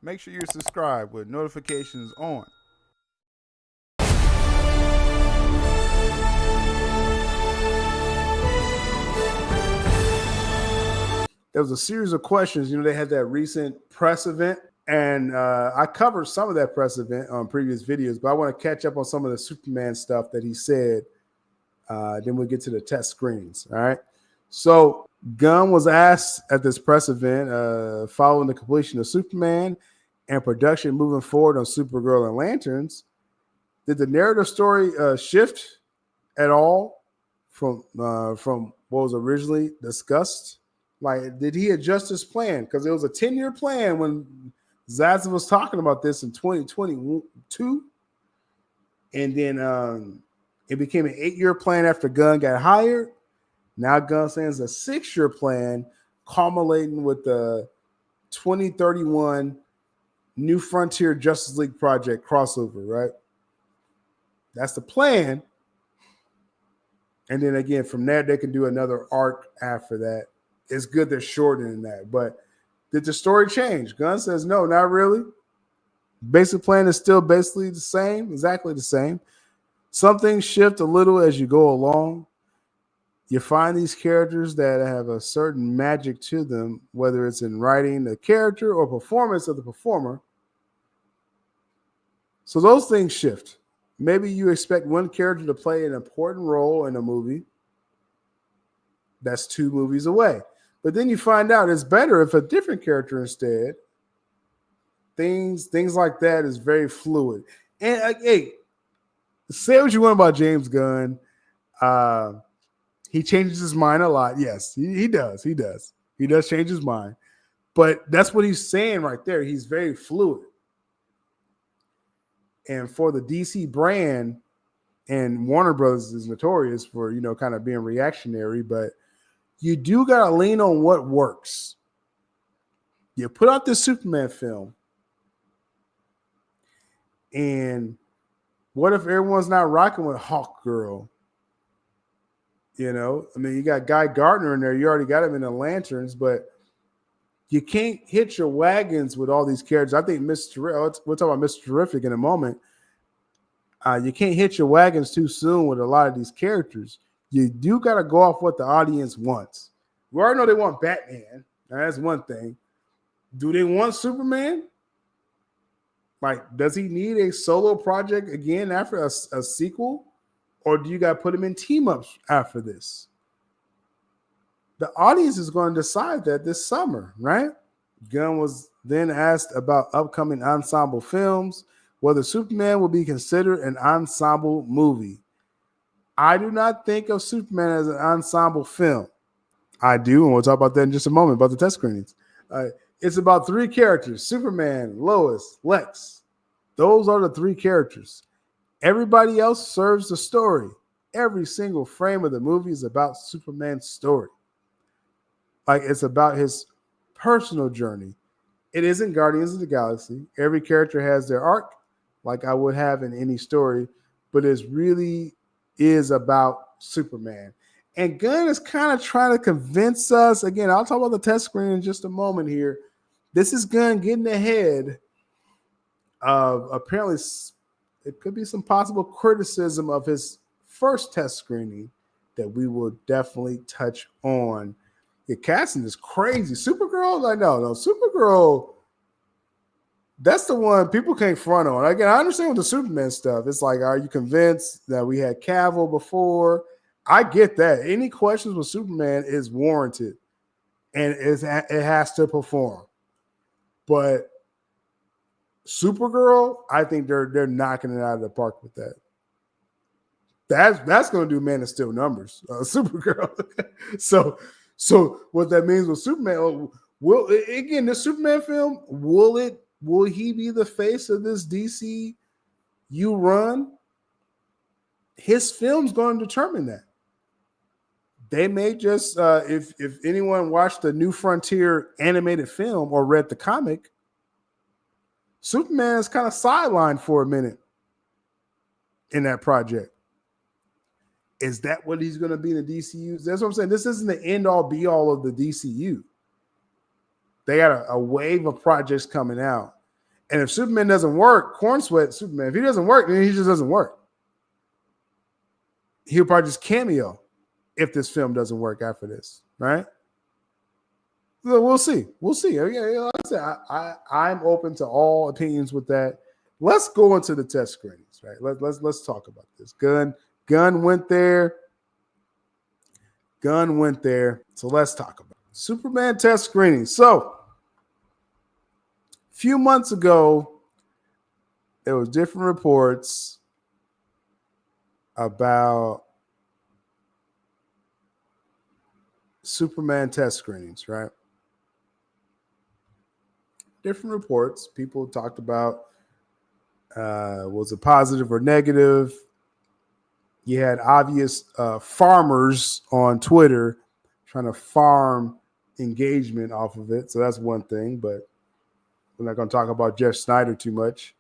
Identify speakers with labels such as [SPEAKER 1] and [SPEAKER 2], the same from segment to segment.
[SPEAKER 1] Make sure you're subscribed with notifications on. There was a series of questions. They had that recent press event, and I covered some of that press event on previous videos, but I want to catch up on some of the Superman stuff that he said. Then we'll get to the test screenings. All right. So Gunn was asked at this press event following the completion of Superman and production moving forward on Supergirl and Lanterns, did the narrative story shift at all from what was originally discussed? Like, did he adjust his plan? Because it was a 10-year plan when Zaza was talking about this in 2022, and then it became an 8-year plan after Gunn got hired. Now Gunn saying it's a 6-year plan, culminating with the 2031 New Frontier Justice League project crossover, right? That's the plan. And then again, from there, they can do another arc after that. It's good they're shortening that. But did the story change? Gunn says, no, not really. Basic plan is still basically the same, exactly the same. Some things shift a little as you go along. You find these characters that have a certain magic to them, whether it's in writing the character or performance of the performer. So those things shift. Maybe you expect one character to play an important role in a movie. That's 2 movies away. But then you find out it's better if a different character instead. Things like that is very fluid. And hey, say what you want about James Gunn. He changes his mind a lot. Yes, he does. He does. He does change his mind. But that's what he's saying right there. He's very fluid. And for the DC brand, and Warner Brothers is notorious for, kind of being reactionary, but you do got to lean on what works. You put out this Superman film, and what if everyone's not rocking with Hawk Girl? You got Guy Gardner in there. You already got him in the Lanterns, but you can't hit your wagons with all these characters. I think we'll talk about Mr. Terrific in a moment. You can't hit your wagons too soon with a lot of these characters. You do got to go off what the audience wants. We already know they want Batman. Now, that's one thing. Do they want Superman? Like, does he need a solo project again after a sequel? Or do you got to put him in team-ups after this? The audience is going to decide that this summer, right? Gunn was then asked about upcoming ensemble films, whether Superman will be considered an ensemble movie. I do not think of Superman as an ensemble film. I do, and we'll talk about that in just a moment, about the test screenings. It's about 3 characters: Superman, Lois, Lex. Those are the 3 characters. Everybody else serves the story. Every single frame of the movie is about Superman's story. Like, it's about his personal journey. It isn't Guardians of the Galaxy. Every character has their arc, like I would have in any story, but it really is about Superman. And Gunn is kind of trying to convince us, again, I'll talk about the test screen in just a moment here. This is Gunn getting ahead of, apparently, it could be some possible criticism of his first test screening that we will definitely touch on. Your casting is crazy. Supergirl, no, Supergirl, that's the one people can't front on. Again, I understand with the Superman stuff. It's like, are you convinced that we had Cavill before? I get that. Any questions with Superman is warranted, and it has to perform. But Supergirl, I think they're knocking it out of the park with that. That's going to do Man of Steel numbers, Supergirl. So what that means with Superman, this Superman film, will he be the face of this DCU run? His film's going to determine that. They may just, if anyone watched the New Frontier animated film or read the comic, Superman is kind of sidelined for a minute in that project. Is that what he's going to be in the DCU? That's what I'm saying. This isn't the end-all, be-all of the DCU. They got a wave of projects coming out. And if Superman doesn't work, Corn Sweat Superman, if he doesn't work, then he just doesn't work. He'll probably just cameo if this film doesn't work after this, right? So we'll see. We'll see. Like I said, I'm open to all opinions with that. Let's go into the test screenings, right? Let's talk about this. Gunn went there. So let's talk about it. Superman test screening. So a few months ago, there was different reports about Superman test screenings, right? Different reports. People talked about was it positive or negative? You had obvious farmers on Twitter trying to farm engagement off of it. So that's one thing, but we're not going to talk about Jeff Snyder too much.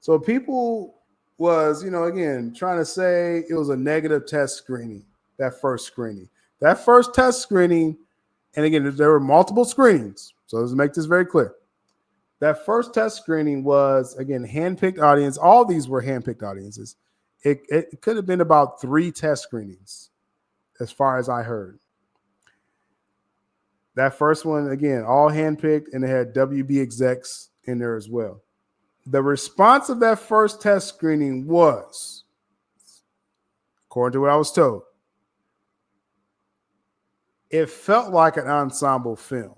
[SPEAKER 1] So people was, again, trying to say it was a negative test screening, that first screening. That first test screening, and again, there were multiple screenings. So let's make this very clear. That first test screening was, again, handpicked audience. All these were handpicked audiences. It could have been about 3 test screenings, as far as I heard. That first one, again, all handpicked, and it had WB execs in there as well. The response of that first test screening was, according to what I was told, it felt like an ensemble film.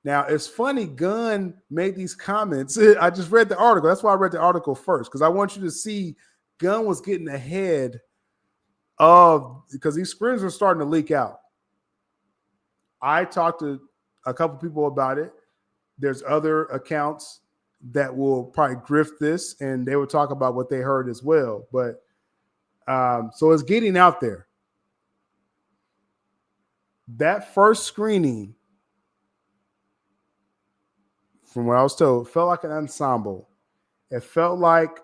[SPEAKER 1] Now, it's funny, Gunn made these comments. I just read the article. That's why I read the article first, because I want you to see Gunn was getting ahead of, because these screens were starting to leak out. I talked to a couple people about it. There's other accounts that will probably grift this, and they will talk about what they heard as well. But so it's getting out there. That first screening, from what I was told, felt like an ensemble. It felt like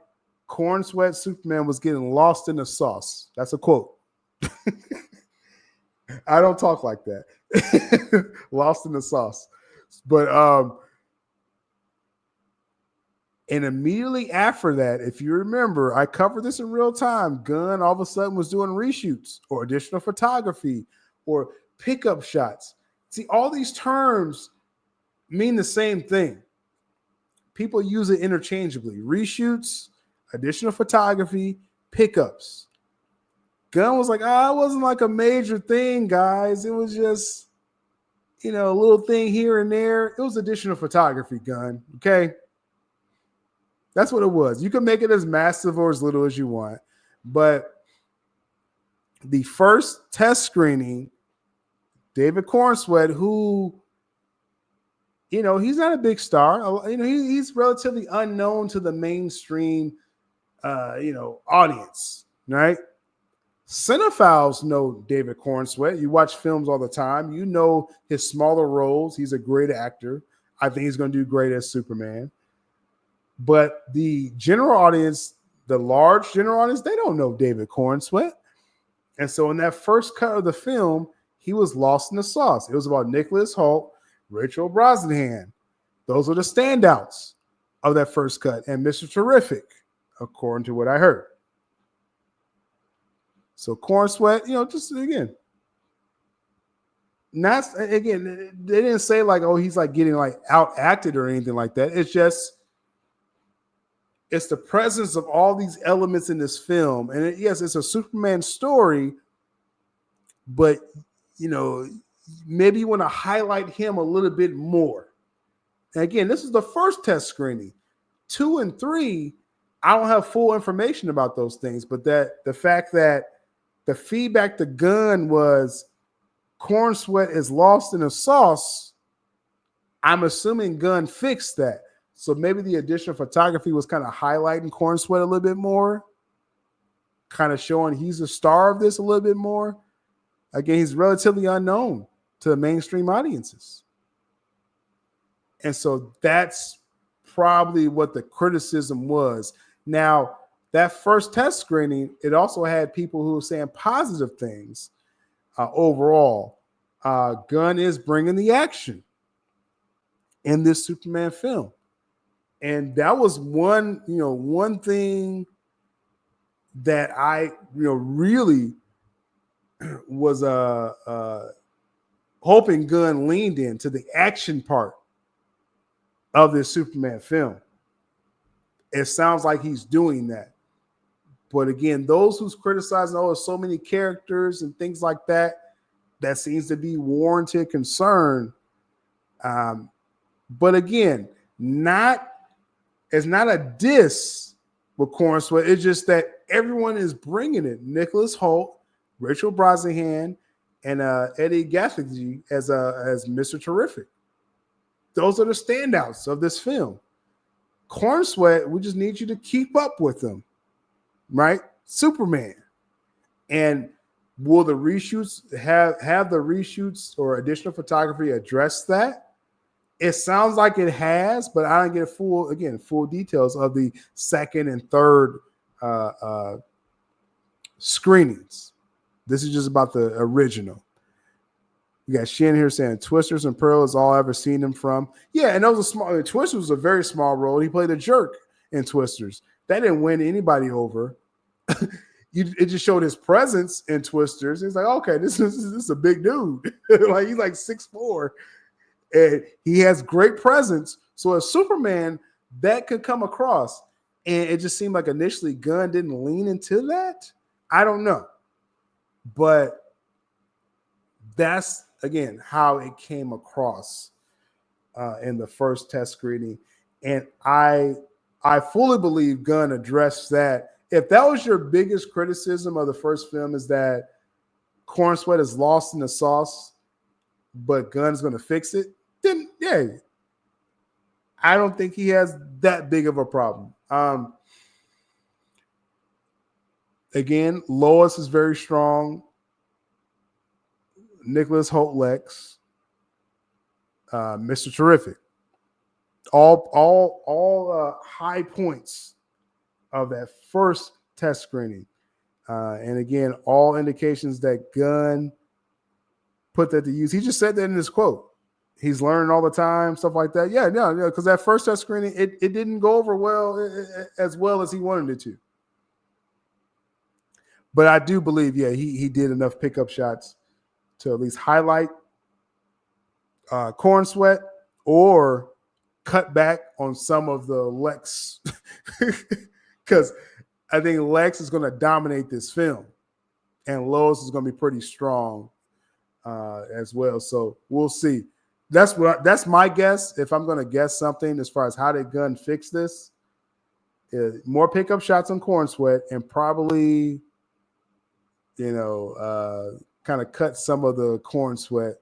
[SPEAKER 1] Corn Sweat Superman was getting lost in the sauce. That's a quote. I don't talk like that. Lost in the sauce. But and immediately after that, if you remember, I covered this in real time. Gunn all of a sudden was doing reshoots or additional photography or pickup shots. See, all these terms mean the same thing. People use it interchangeably. Reshoots, additional photography, pickups. Gunn was like, it wasn't like a major thing, guys. It was just, a little thing here and there. It was additional photography, Gunn. Okay. That's what it was. You can make it as massive or as little as you want. But the first test screening, David Cornsweat, who, he's not a big star. He's relatively unknown to the mainstream, audience, right? Cinephiles know David Cornsweat. You watch films all the time. You know his smaller roles. He's a great actor. I think he's going to do great as Superman. But the general audience, the large general audience, they don't know David Cornsweat. And so in that first cut of the film, he was lost in the sauce. It was about Nicholas Hoult, Rachel Brosnahan. Those are the standouts of that first cut. And Mr. Terrific, according to what I heard. So Cornsweat, just again, they didn't say like, he's like getting like out acted or anything like that. It's the presence of all these elements in this film. And yes, it's a Superman story, but maybe you want to highlight him a little bit more. And again, this is the first test screening. 2 and 3, I don't have full information about those things, but that the fact that the feedback to Gunn was Cornsweat is lost in the sauce, I'm assuming Gunn fixed that. So maybe the additional photography was kind of highlighting Cornsweat a little bit more, kind of showing he's the star of this a little bit more. Again, he's relatively unknown to the mainstream audiences. And so that's probably what the criticism was. Now, that first test screening, it also had people who were saying positive things overall. Gunn is bringing the action in this Superman film. And that was one thing that I, really was hoping Gunn leaned into the action part of this Superman film. It sounds like he's doing that. But again, those who's criticizing, there's so many characters and things like that, that seems to be warranted concern. But again, it's not a diss with Corn Sweat. It's just that everyone is bringing it. Nicholas Hoult, Rachel Brosnahan, and Eddie Gathegi as Mr. Terrific. Those are the standouts of this film. Corn Sweat, we just need you to keep up with them, right? Superman. And will the reshoots have the reshoots or additional photography address that? It sounds like it has, but I don't get full details of the second and third screenings. This is just about the original. You got Shin here saying Twisters and Pearl is all I've ever seen him from. Yeah, and that was Twisters was a very small role. He played a jerk in Twisters. That didn't win anybody over. It just showed his presence in Twisters. He's like, okay, this is a big dude. Like he's like 6'4". And he has great presence. So as Superman, that could come across. And it just seemed like initially Gunn didn't lean into that. I don't know. But that's, again, how it came across in the first test screening. And I fully believe Gunn addressed that. If that was your biggest criticism of the first film, is that Corn Sweat is lost in the sauce, but Gunn's going to fix it, then yeah, I don't think he has that big of a problem. Again, Lois is very strong. Nicholas Hoult Lex, Mr. Terrific, all high points of that first test screening, and again, all indications that Gunn put that to use. He just said that in his quote. He's learning all the time, stuff like that. Yeah, because that first test screening, it didn't go over as well as he wanted it to. But I do believe, he did enough pickup shots to at least highlight Corn Sweat or cut back on some of the Lex. Because I think Lex is going to dominate this film. And Lois is going to be pretty strong as well. So we'll see. That's my guess. If I'm going to guess something as far as how did Gunn fix this, more pickup shots on Corn Sweat and probably, kind of cut some of the Corn Sweat.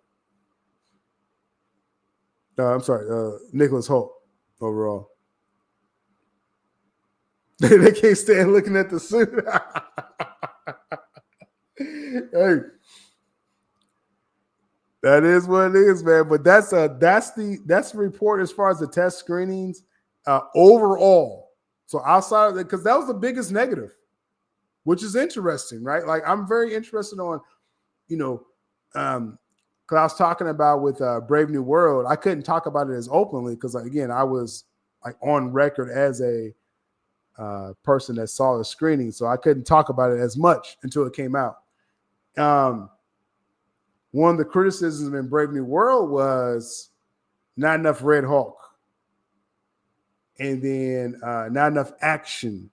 [SPEAKER 1] Nicholas Hoult overall. They can't stand looking at the suit. Hey. That is what it is, man. But that's the report as far as the test screenings overall. So outside of that, because that was the biggest negative, which is interesting, right? Like I'm very interested on, because I was talking about with Brave New World, I couldn't talk about it as openly because again, I was like on record as a person that saw the screening, so I couldn't talk about it as much until it came out. One of the criticisms in Brave New World was not enough Red Hulk. And then not enough action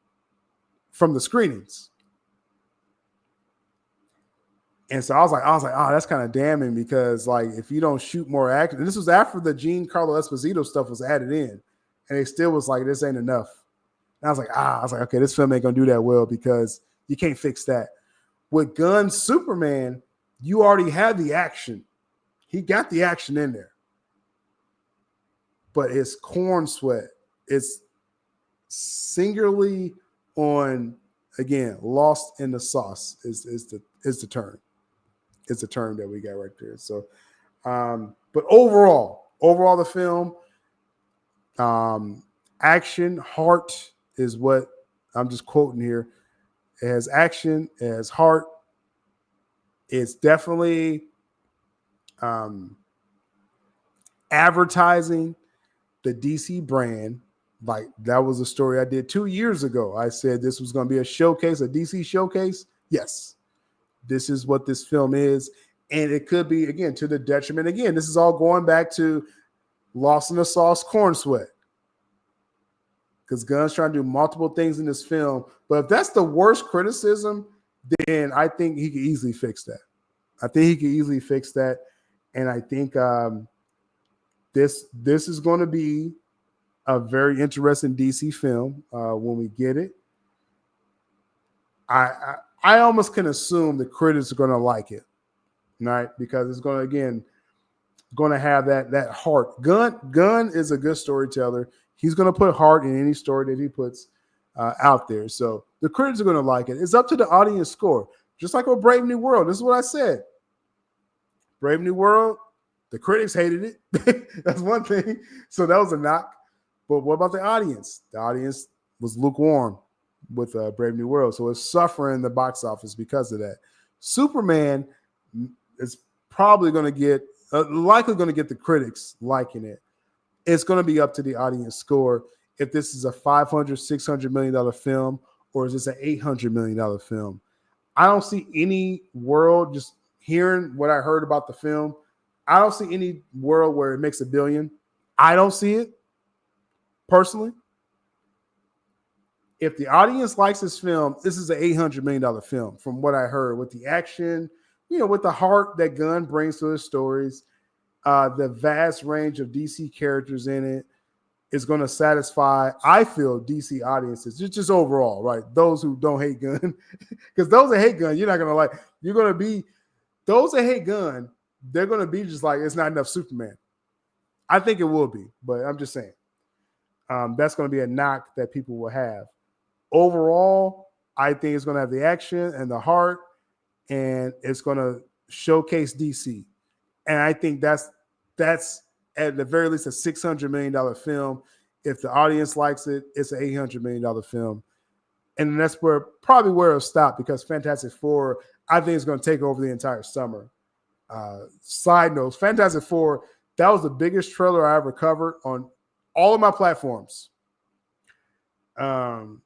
[SPEAKER 1] from the screenings. And so I was like, oh, that's kind of damning because like if you don't shoot more action, and this was after the Giancarlo Esposito stuff was added in, and it still was like, this ain't enough. And I was like, okay, this film ain't gonna do that well because you can't fix that. With Gunn's Superman, you already had the action. He got the action in there. But it's Corn Sweat. It's singularly on, again, lost in the sauce is the term. It's the term that we got right there. So, but overall the film, action, heart is what I'm just quoting here. It has action, it has heart. It's definitely advertising the DC brand, Like that was a story I did 2 years ago. I said this was going to be a showcase, a DC showcase. Yes, this is what this film is. And it could be, again, to the detriment. Again, this is all going back to Lost in the Sauce corn sweat. Because Gunn's trying to do multiple things in this film. But if that's the worst criticism, then I think he could easily fix that. I think he could easily fix that. And I think this is going to be a very interesting DC film when we get it. I almost can assume the critics are going to like it, right? Because it's going to, again, going to have that heart. Gunn is a good storyteller. He's going to put heart in any story that he puts out there. So the critics are going to like it. It's up to the audience score. Just like with Brave New World. This is what I said. Brave New World, the critics hated it. That's one thing. So that was a knock. But what about the audience? The audience was lukewarm with Brave New World. So it's suffering the box office because of that. Superman is probably going to get, likely going to get the critics liking it. It's going to be up to the audience score if this is a $500, $600 million film or is this an $800 million film. I don't see any world, just hearing what I heard about the film, I don't see any world where it makes $1 billion. I don't see it personally. If the audience likes this film, this is an $800 million film from what I heard, with the action, with the heart that Gunn brings to his stories, the vast range of DC characters in it is going to satisfy, I feel, DC audiences, just overall, right? Those who don't hate Gunn, because those that hate Gunn, you're not going to like, you're going to be, those that hate Gunn, they're going to be just like, it's not enough Superman. I think it will be, but I'm just saying. That's going to be a knock that people will have. Overall, I think it's going to have the action and the heart, and it's going to showcase DC. And I think that's at the very least a $600 million film. If the audience likes it, it's an $800 million film. And that's probably where it'll stop, because Fantastic Four, I think, is going to take over the entire summer. Side notes, Fantastic Four, that was the biggest trailer I ever covered on all of my platforms. And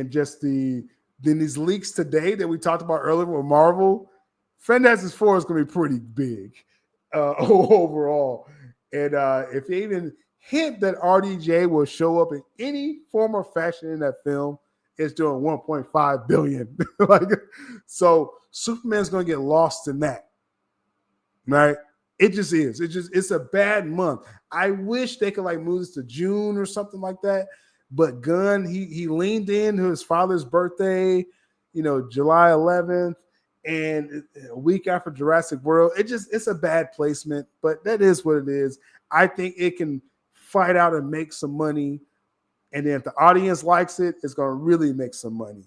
[SPEAKER 1] just then these leaks today that we talked about earlier with Marvel, Fantastic Four is going to be pretty big overall. And if they even hint that RDJ will show up in any form or fashion in that film, it's doing $1.5 billion. So Superman's going to get lost in that, right? It just is. It's a bad month. I wish they could move this to June or something like that. But Gunn, he leaned into his father's birthday, July 11th, and a week after Jurassic World. It's a bad placement, but that is what it is. I think it can fight out and make some money. And then if the audience likes it, it's going to really make some money.